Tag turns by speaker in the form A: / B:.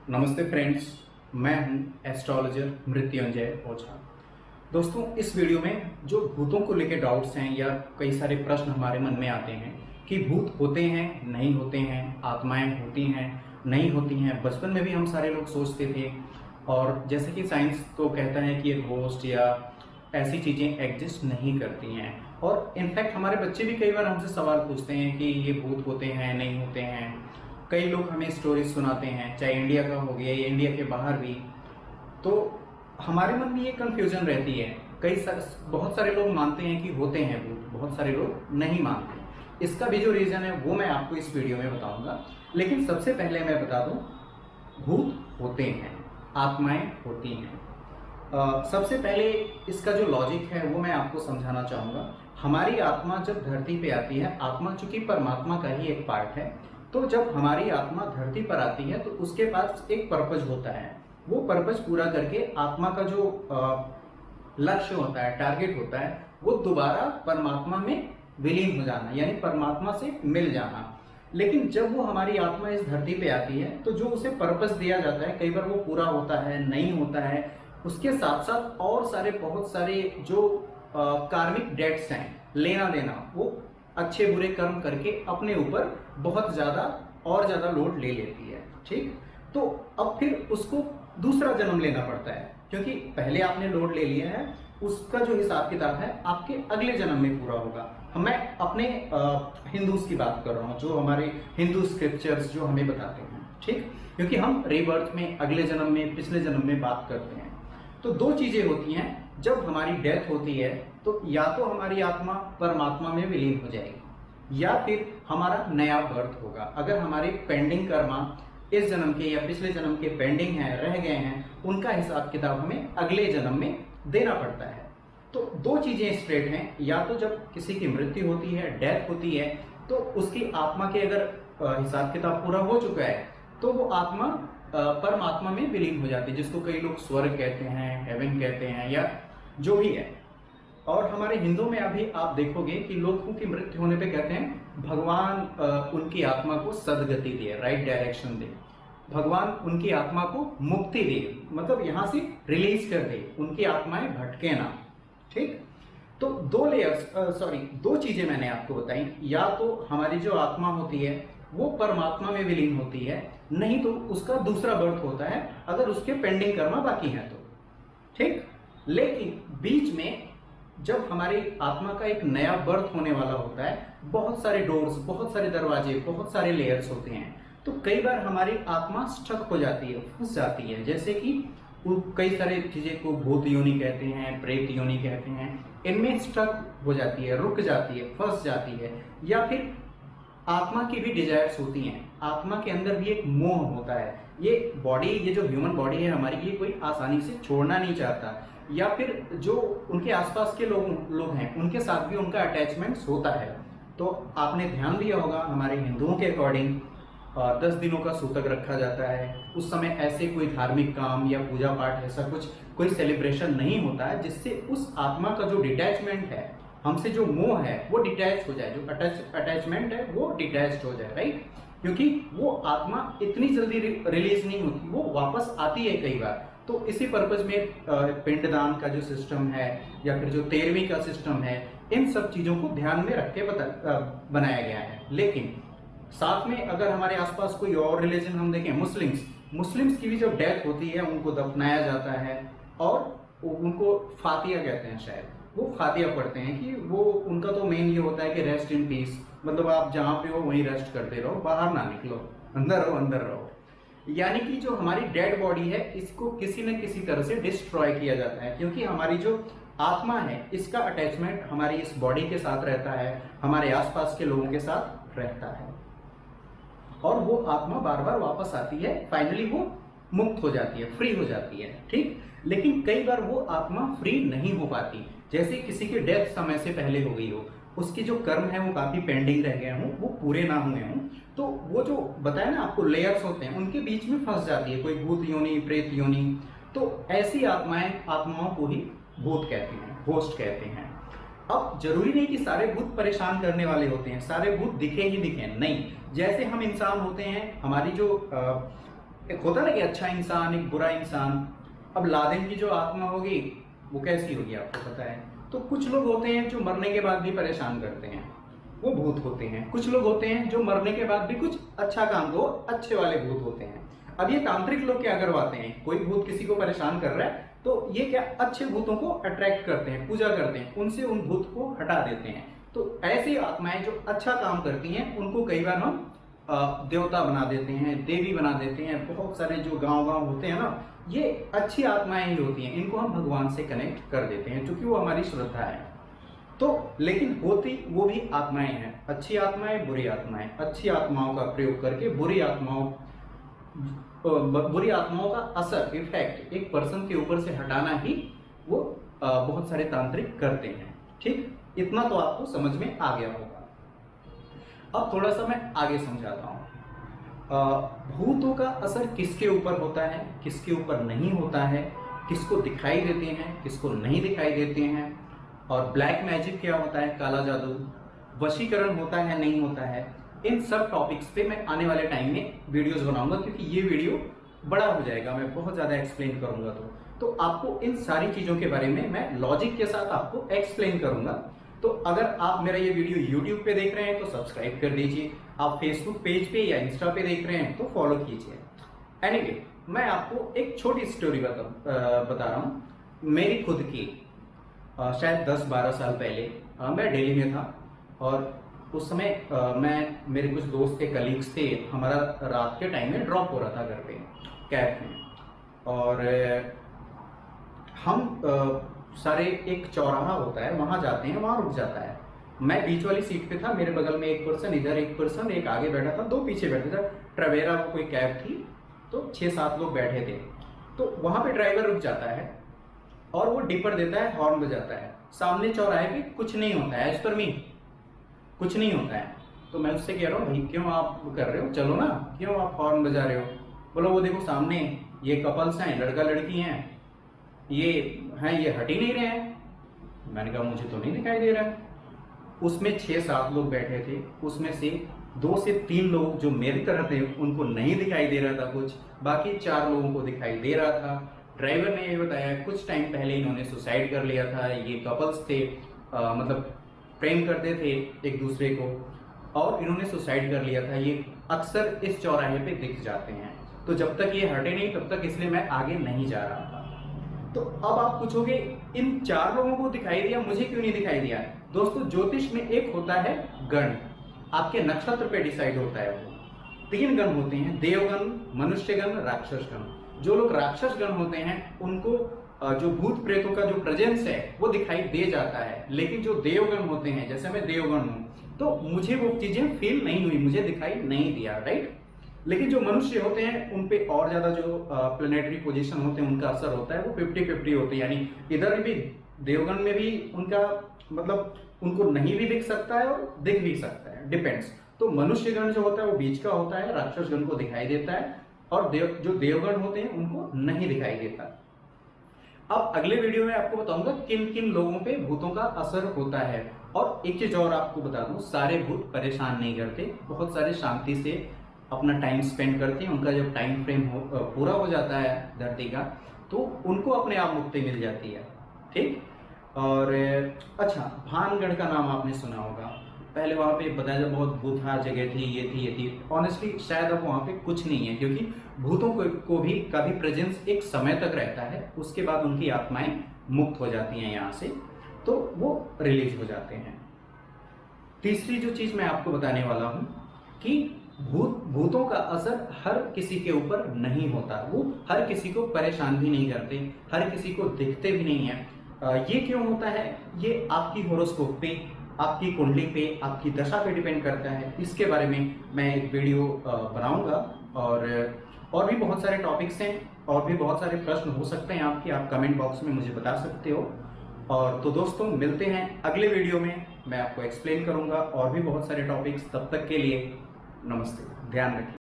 A: नमस्ते फ्रेंड्स, मैं हूं एस्ट्रोलॉजर मृत्युंजय ओझा। दोस्तों, इस वीडियो में जो भूतों को लेकर डाउट्स हैं या कई सारे प्रश्न हमारे मन में आते हैं कि भूत होते हैं, नहीं होते हैं, आत्माएं होती हैं, नहीं होती हैं। बचपन में भी हम सारे लोग सोचते थे, और जैसे कि साइंस तो कहता है कि ये घोस्ट या ऐसी चीज़ें एग्जिस्ट नहीं करती हैं। और इनफैक्ट हमारे बच्चे भी कई बार हमसे सवाल पूछते हैं कि ये भूत होते हैं, नहीं होते हैं। कई लोग हमें स्टोरीज सुनाते हैं, चाहे इंडिया का हो गया या इंडिया के बाहर भी। तो हमारे मन में ये कंफ्यूजन रहती है। बहुत सारे लोग मानते हैं कि होते हैं भूत, बहुत सारे लोग नहीं मानते। इसका भी जो रीजन है वो मैं आपको इस वीडियो में बताऊंगा। लेकिन सबसे पहले मैं बता दूं, भूत होते हैं, आत्माएं होती हैं। सबसे पहले इसका जो लॉजिक है वो मैं आपको समझाना चाहूंगा। हमारी आत्मा जब धरती पे आती है, आत्मा चूंकि परमात्मा का ही एक पार्ट है, तो जब हमारी आत्मा धरती पर आती है तो उसके पास एक पर्पज होता है। वो पर्पज पूरा करके आत्मा का जो लक्ष्य होता है, टारगेट होता है, वो दोबारा परमात्मा में विलीन हो जाना, यानी परमात्मा से मिल जाना। लेकिन जब वो हमारी आत्मा इस धरती पे आती है तो जो उसे पर्पस दिया जाता है, कई बार वो पूरा होता है, नहीं होता है। उसके साथ साथ और बहुत सारे जो कार्मिक डेट्स हैं, लेना देना, वो अच्छे बुरे कर्म करके अपने ऊपर बहुत ज्यादा लोड ले लेती है। ठीक, तो अब फिर उसको दूसरा जन्म लेना पड़ता है, क्योंकि पहले आपने लोड ले लिया है, उसका जो हिसाब किताब है आपके अगले जन्म में पूरा होगा। मैं अपने हिंदूज की बात कर रहा हूँ, जो हमारे हिंदू स्क्रिप्चर्स जो हमें बताते हैं। ठीक, क्योंकि हम रीबर्थ में, अगले जन्म में, पिछले जन्म में बात करते हैं। तो दो चीजें होती हैं। जब हमारी डेथ होती है तो या तो हमारी आत्मा परमात्मा में विलीन हो जाएगी, या फिर हमारा नया बर्थ होगा। अगर हमारे पेंडिंग कर्मा इस जन्म के या पिछले जन्म के पेंडिंग हैं, रह गए हैं, उनका हिसाब किताब हमें अगले जन्म में देना पड़ता है। तो दो चीजें स्ट्रेट हैं। या तो जब किसी की मृत्यु होती है, डेथ होती है, तो उसकी आत्मा के अगर हिसाब किताब पूरा हो चुका है तो वो आत्मा परमात्मा में विलीन हो जाती है, जिसको कई लोग स्वर्ग कहते हैं, हेवन कहते हैं, या जो भी है। और हमारे हिंदू में अभी आप देखोगे कि लोगों की मृत्यु होने पे कहते हैं भगवान उनकी आत्मा को सदगति दे, राइट डायरेक्शन दे, भगवान उनकी आत्मा को मुक्ति दे, मतलब यहां से रिलीज कर दे, उनकी आत्माएं भटके ना। ठीक, तो दो चीजें मैंने आपको बताई। या तो हमारी जो आत्मा होती है वो परमात्मा में विलीन होती है, नहीं तो उसका दूसरा बर्थ होता है, अगर उसके पेंडिंग कर्मा बाकी हैं तो। ठीक, लेकिन बीच में जब हमारी आत्मा का एक नया बर्थ होने वाला होता है, बहुत सारे डोर्स, बहुत सारे दरवाजे, बहुत सारे लेयर्स होते हैं, तो कई बार हमारी आत्मा स्टक हो जाती है, फंस जाती है। जैसे कि कई सारे चीजें को भूत योनि कहते हैं, प्रेत योनि कहते हैं, इनमें स्टक हो जाती है, रुक जाती है, फंस जाती है। या फिर आत्मा की भी डिजायर्स होती हैं, आत्मा के अंदर भी एक मोह होता है। ये बॉडी, ये जो ह्यूमन बॉडी है हमारी, ये कोई आसानी से छोड़ना नहीं चाहता। या फिर जो उनके आसपास के लोग हैं, उनके साथ भी उनका अटैचमेंट्स होता है। तो आपने ध्यान दिया होगा, हमारे हिंदुओं के अकॉर्डिंग 10 दिनों का सूतक रखा जाता है। उस समय ऐसे कोई धार्मिक काम या पूजा पाठ, ऐसा कुछ कोई सेलिब्रेशन नहीं होता है जिससे उस आत्मा का जो डिटैचमेंट है, हमसे जो मोह है वो डिटैच हो जाए, जो अटैचमेंट है वो डिटैच हो जाए, राइट। क्योंकि वो आत्मा इतनी जल्दी रिलीज नहीं होती, वो वापस आती है कई बार। तो इसी पर्पज में पिंडदान का जो सिस्टम है, या फिर जो 13वीं का सिस्टम है, इन सब चीजों को ध्यान में रख के बनाया गया है। लेकिन साथ में अगर हमारे आसपास कोई और रिलीजन हम देखें, मुस्लिम्स की भी जब डेथ होती है उनको दफनाया जाता है, और उनको फातिया कहते हैं, शायद वो फातिया पढ़ते हैं कि वो उनका तो मेन ये होता है कि रेस्ट इन पीस, मतलब आप जहां पे हो वहीं रेस्ट करते रहो, बाहर ना निकलो, अंदर रहो। यानी कि जो हमारी डेड बॉडी है, इसको किसी न किसी तरह से डिस्ट्रॉय किया जाता है, क्योंकि हमारी जो आत्मा है इसका अटैचमेंट हमारी इस बॉडी के साथ रहता है, हमारे आसपास के लोगों के साथ रहता है, और वो आत्मा बार बार वापस आती है, फाइनली वो मुक्त हो जाती है, फ्री हो जाती है। ठीक, लेकिन कई बार वो आत्मा फ्री नहीं हो पाती। जैसे किसी की डेथ समय से पहले हो गई हो, उसके जो कर्म है वो काफी पेंडिंग रह गए हों, वो पूरे ना हुए हों, तो वो जो बताया ना आपको लेयर्स होते हैं, उनके बीच में फंस जाती है, कोई भूत योनि, प्रेत योनि। तो ऐसी आत्माओं को ही भूत कहते हैं, घोस्ट कहते हैं। अब जरूरी नहीं कि सारे भूत परेशान करने वाले होते हैं, सारे भूत दिखे ही दिखे, नहीं। जैसे हम इंसान होते हैं, हमारी जो एक होता ना कि अच्छा इंसान, एक बुरा इंसान। अब लादेन की जो आत्मा होगी वो कैसी होगी आपको पता है। तो कुछ लोग होते हैं जो मरने के बाद भी परेशान करते हैं, वो भूत होते हैं। कुछ लोग होते हैं जो मरने के बाद भी कुछ अच्छा काम दो, अच्छे वाले भूत होते हैं। अब ये तांत्रिक लोग क्या करवाते हैं, कोई भूत किसी को परेशान कर रहा है तो ये क्या अच्छे भूतों को अट्रैक्ट करते हैं, पूजा करते हैं, उनसे उन भूत को हटा देते हैं। तो ऐसी आत्माएं जो अच्छा काम करती हैं उनको कई बार हम देवता बना देते हैं, देवी बना देते हैं। बहुत सारे जो गांव होते हैं ना, ये अच्छी आत्माएं ही होती हैं, इनको हम भगवान से कनेक्ट कर देते हैं क्योंकि वो हमारी श्रद्धा है। तो लेकिन होती वो भी आत्माएं हैं, अच्छी आत्माएं, बुरी आत्माएं। अच्छी आत्माओं का प्रयोग करके बुरी आत्माओं का असर, इफेक्ट एक पर्सन के ऊपर से हटाना ही वो बहुत सारे तांत्रिक करते हैं। ठीक, इतना तो आपको समझ में आ गया होगा। अब थोड़ा सा मैं आगे समझाता हूँ। भूतों का असर किसके ऊपर होता है, किसके ऊपर नहीं होता है, किसको दिखाई देते हैं, किसको नहीं दिखाई देते हैं, और ब्लैक मैजिक क्या होता है, काला जादू, वशीकरण होता है नहीं होता है। इन सब टॉपिक्स पे मैं आने वाले टाइम में वीडियोस बनाऊंगा क्योंकि ये वीडियो बड़ा हो जाएगा, मैं बहुत ज़्यादा एक्सप्लेन करूंगा। तो आपको इन सारी चीज़ों के बारे में मैं लॉजिक के साथ आपको एक्सप्लेन करूंगा। तो अगर आप मेरा ये वीडियो YouTube पे देख रहे हैं तो सब्सक्राइब कर दीजिए, आप फेसबुक पेज पे या इंस्टा पे देख रहे हैं तो फॉलो कीजिए। एनीवे, मैं आपको एक छोटी स्टोरी बता रहा हूँ, मेरी खुद की। शायद 10-12 साल पहले मैं दिल्ली में था और उस समय मैं, मेरे कुछ दोस्त के कलीग्स थे, हमारा रात के टाइम में ड्रॉप हो रहा था घर पे कैब में। और हम सारे एक चौराहा होता है वहां जाते हैं, वहां रुक जाता है। मैं बीच वाली सीट पे था, मेरे बगल में एक पर्सन, इधर एक पर्सन, एक आगे बैठा था, 2 पीछे बैठे थे। ट्रवेरा कोई कैब थी तो 6-7 लोग बैठे थे। तो वहां पे ड्राइवर रुक जाता है और वो डिपर देता है, हॉर्न बजाता है। सामने चौराहे पे कुछ नहीं होता है, एज पर मी कुछ नहीं होता है। तो मैं उससे कह रहा हूँ, भाई क्यों आप कर रहे हो, चलो ना, क्यों आप हॉर्न बजा रहे हो। बोलो वो देखो सामने ये कपल्स हैं, लड़का लड़की हैं, ये हट ही नहीं रहे हैं। मैंने कहा मुझे तो नहीं दिखाई दे रहा है। उसमें 6-7 लोग बैठे थे, उसमें से 2 से 3 लोग जो मेरी तरह थे उनको नहीं दिखाई दे रहा था कुछ, बाकी 4 लोगों को दिखाई दे रहा था। ड्राइवर ने ये बताया कुछ टाइम पहले इन्होंने सुसाइड कर लिया था, ये कपल्स थे, मतलब प्रेम करते थे एक दूसरे को और इन्होंने सुसाइड कर लिया था। ये अक्सर इस चौराहे पे दिख जाते हैं। तो जब तक ये हटे नहीं तब तक, इसलिए मैं आगे नहीं जा रहा था। तो अब आप पूछोगे इन 4 लोगों को दिखाई दिया, मुझे क्यों नहीं दिखाई दिया। दोस्तों, ज्योतिष में एक होता है गण, आपके नक्षत्र पे डिसाइड होता है। वो 3 गण होते हैं, देवगण, मनुष्यगण, राक्षस गण। जो लोग राक्षस गण होते हैं उनको जो भूत प्रेतों का जो प्रेजेंस है वो दिखाई दे जाता है। लेकिन जो देवगण होते हैं, जैसे मैं देवगण हूं, तो मुझे वो चीजें फील नहीं हुई, मुझे दिखाई नहीं दिया, राइट। लेकिन जो मनुष्य होते हैं उन पे और ज्यादा जो प्लेनेटरी पोजीशन होते हैं उनका असर होता है, वो 50-50 होते हैं। यानी इधर भी देवगण में भी उनका मतलब उनको नहीं भी दिख सकता है और दिख भी सकता है, डिपेंड्स। तो मनुष्यगण जो होता है वो बीच का होता है, राक्षस गण को दिखाई देता है, और जो देवगण होते हैं उनको नहीं दिखाई देता। अब अगले वीडियो में आपको बताऊंगा किन किन लोगों पे भूतों का असर होता है। और एक चीज और आपको बता दूं, सारे भूत परेशान नहीं करते, बहुत सारे शांति से अपना टाइम स्पेंड करते हैं। उनका जब टाइम फ्रेम पूरा हो जाता है धरती का, तो उनको अपने आप मुक्ति मिल जाती है, ठीक। और अच्छा, भानगढ़ का नाम आपने सुना होगा, पहले वहां पे बताया बहुत भूतहार जगह थी, ये थी। ऑनेस्टली शायद अब वहां पे कुछ नहीं है, क्योंकि भूतों को भी का भी प्रेजेंस एक समय तक रहता है, उसके बाद उनकी आत्माएं मुक्त हो जाती हैं यहाँ से, तो वो रिलीज हो जाते हैं। तीसरी जो चीज मैं आपको बताने वाला हूं कि भूतों का असर हर किसी के ऊपर नहीं होता, वो हर किसी को परेशान भी नहीं करते, हर किसी को दिखते भी नहीं है। ये क्यों होता है, ये आपकी होरोस्कोप पे, आपकी कुंडली पे, आपकी दशा पे डिपेंड करता है। इसके बारे में मैं एक वीडियो बनाऊंगा, और भी बहुत सारे टॉपिक्स हैं, और भी बहुत सारे प्रश्न हो सकते हैं आपके, आप कमेंट बॉक्स में मुझे बता सकते हो। और तो दोस्तों, मिलते हैं अगले वीडियो में, मैं आपको एक्सप्लेन करूंगा और भी बहुत सारे टॉपिक्स। तब तक के लिए नमस्ते, ध्यान रखिए।